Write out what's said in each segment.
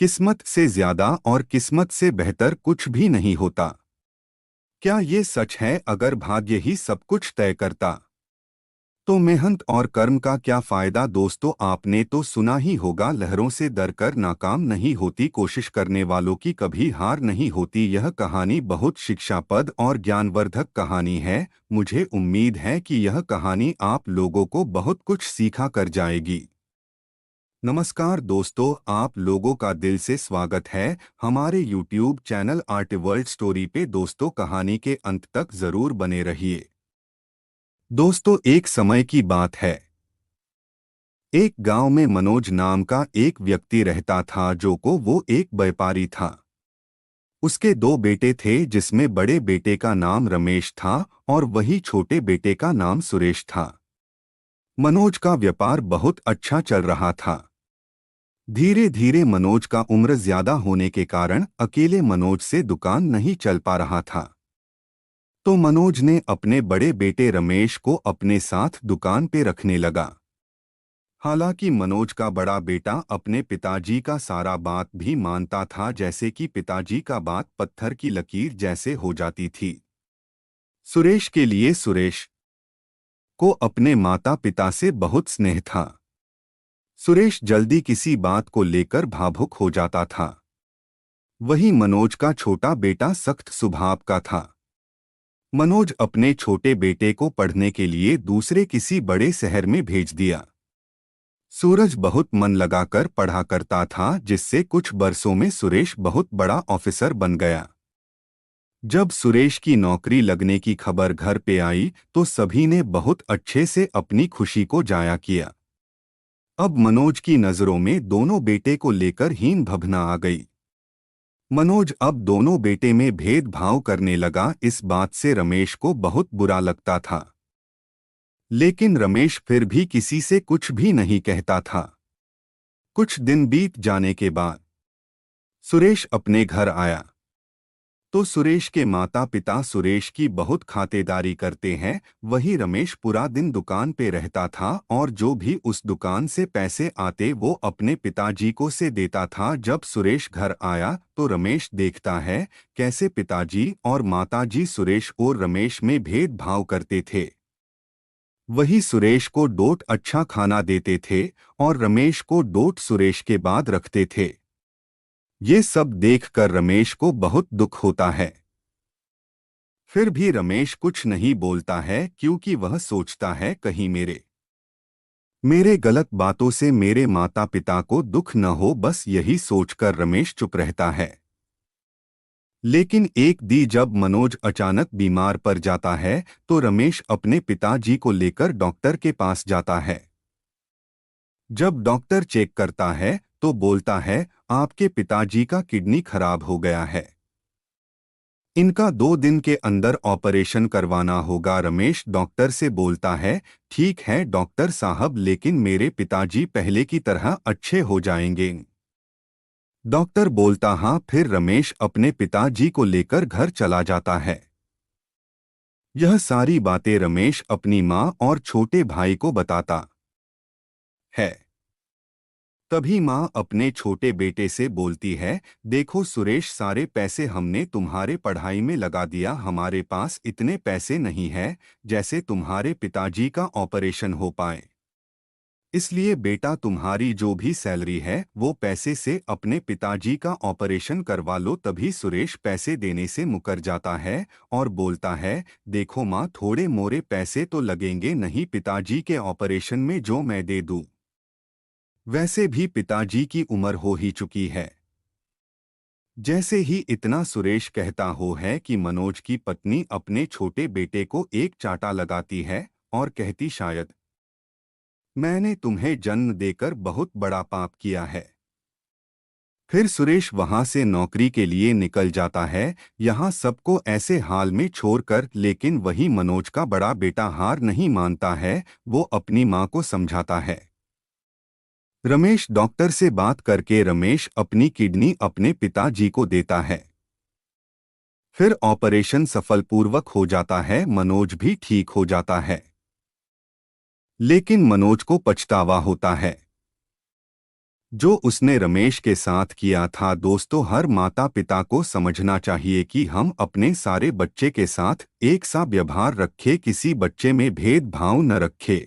किस्मत से ज्यादा और किस्मत से बेहतर कुछ भी नहीं होता। क्या ये सच है? अगर भाग्य ही सब कुछ तय करता तो मेहनत और कर्म का क्या फायदा? दोस्तों, आपने तो सुना ही होगा, लहरों से डरकर नाकाम नहीं होती, कोशिश करने वालों की कभी हार नहीं होती। यह कहानी बहुत शिक्षाप्रद और ज्ञानवर्धक कहानी है। मुझे उम्मीद है कि यह कहानी आप लोगों को बहुत कुछ सीखा कर जाएगी। नमस्कार दोस्तों, आप लोगों का दिल से स्वागत है हमारे YouTube channel art world story पे। दोस्तों, कहानी के अंत तक जरूर बने रहिए। दोस्तों, एक समय की बात है। एक गांव में मनोज नाम का एक व्यक्ति रहता था, जो को वो एक व्यापारी था। उसके दो बेटे थे, जिसमें बड़े बेटे का नाम रमेश था और वही छोटे बेटे का नाम सुरेश था। मनोज का व्यापार बहुत अच्छा चल रहा था। धीरे धीरे मनोज का उम्र ज्यादा होने के कारण अकेले मनोज से दुकान नहीं चल पा रहा था। तो मनोज ने अपने बड़े बेटे रमेश को अपने साथ दुकान पे रखने लगा। हालांकि मनोज का बड़ा बेटा अपने पिताजी का सारा बात भी मानता था, जैसे कि पिताजी का बात पत्थर की लकीर जैसे हो जाती थी। सुरेश के लिए सुरेश को अपने माता पिता से बहुत स्नेह था। सुरेश जल्दी किसी बात को लेकर भावुक हो जाता था। वही मनोज का छोटा बेटा सख्त स्वभाव का था। मनोज अपने छोटे बेटे को पढ़ने के लिए दूसरे किसी बड़े शहर में भेज दिया। सूरज बहुत मन लगाकर पढ़ा करता था, जिससे कुछ बरसों में सुरेश बहुत बड़ा ऑफिसर बन गया। जब सुरेश की नौकरी लगने की खबर घर पे आई तो सभी ने बहुत अच्छे से अपनी खुशी को जाया किया। अब मनोज की नजरों में दोनों बेटे को लेकर हीन भावना आ गई। मनोज अब दोनों बेटे में भेदभाव करने लगा। इस बात से रमेश को बहुत बुरा लगता था, लेकिन रमेश फिर भी किसी से कुछ भी नहीं कहता था। कुछ दिन बीत जाने के बाद सुरेश अपने घर आया तो सुरेश के माता पिता सुरेश की बहुत खातिरदारी करते हैं। वही रमेश पूरा दिन दुकान पे रहता था और जो भी उस दुकान से पैसे आते वो अपने पिताजी को से देता था। जब सुरेश घर आया तो रमेश देखता है कैसे पिताजी और माताजी सुरेश और रमेश में भेदभाव करते थे। वही सुरेश को डोट अच्छा खाना देते थे और रमेश को डोट सुरेश के बाद रखते थे। ये सब देखकर रमेश को बहुत दुख होता है। फिर भी रमेश कुछ नहीं बोलता है, क्योंकि वह सोचता है कहीं मेरे गलत बातों से मेरे माता पिता को दुख न हो, बस यही सोचकर रमेश चुप रहता है। लेकिन एक दिन जब मनोज अचानक बीमार पड़ जाता है तो रमेश अपने पिताजी को लेकर डॉक्टर के पास जाता है। जब डॉक्टर चेक करता है तो बोलता है, आपके पिताजी का किडनी खराब हो गया है, इनका 2 दिन के अंदर ऑपरेशन करवाना होगा। रमेश डॉक्टर से बोलता है, ठीक है डॉक्टर साहब, लेकिन मेरे पिताजी पहले की तरह अच्छे हो जाएंगे। डॉक्टर बोलता हाँ। फिर रमेश अपने पिताजी को लेकर घर चला जाता है। यह सारी बातें रमेश अपनी माँ और छोटे भाई को बताता है। तभी माँ अपने छोटे बेटे से बोलती है, देखो सुरेश, सारे पैसे हमने तुम्हारे पढ़ाई में लगा दिया, हमारे पास इतने पैसे नहीं है जैसे तुम्हारे पिताजी का ऑपरेशन हो पाए। इसलिए बेटा, तुम्हारी जो भी सैलरी है वो पैसे से अपने पिताजी का ऑपरेशन करवा लो। तभी सुरेश पैसे देने से मुकर जाता है और बोलता है, देखो माँ, थोड़े मोरे पैसे तो लगेंगे नहीं पिताजी के ऑपरेशन में, जो मैं दे दूँ। वैसे भी पिताजी की उम्र हो ही चुकी है। जैसे ही इतना सुरेश कहता हो है कि मनोज की पत्नी अपने छोटे बेटे को एक चांटा लगाती है और कहती, शायद मैंने तुम्हें जन्म देकर बहुत बड़ा पाप किया है। फिर सुरेश वहां से नौकरी के लिए निकल जाता है, यहाँ सबको ऐसे हाल में छोड़कर। लेकिन वही मनोज का बड़ा बेटा हार नहीं मानता है, वो अपनी माँ को समझाता है। रमेश डॉक्टर से बात करके रमेश अपनी किडनी अपने पिताजी को देता है। फिर ऑपरेशन सफलपूर्वक हो जाता है, मनोज भी ठीक हो जाता है। लेकिन मनोज को पछतावा होता है। जो उसने रमेश के साथ किया था। दोस्तों, हर माता पिता को समझना चाहिए कि हम अपने सारे बच्चे के साथ एक सा व्यवहार रखें, किसी बच्चे में भेदभाव न रखें।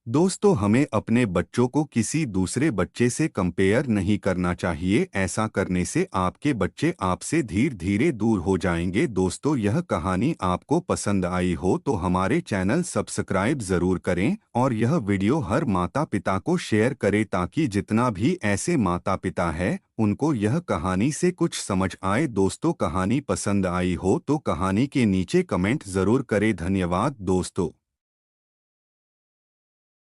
दोस्तों, हमें अपने बच्चों को किसी दूसरे बच्चे से कंपेयर नहीं करना चाहिए। ऐसा करने से आपके बच्चे आपसे धीरे धीरे दूर हो जाएंगे। दोस्तों, यह कहानी आपको पसंद आई हो तो हमारे चैनल सब्सक्राइब ज़रूर करें और यह वीडियो हर माता पिता को शेयर करें ताकि जितना भी ऐसे माता पिता है उनको यह कहानी से कुछ समझ आए। दोस्तों, कहानी पसंद आई हो तो कहानी के नीचे कमेंट ज़रूर करें। धन्यवाद दोस्तों।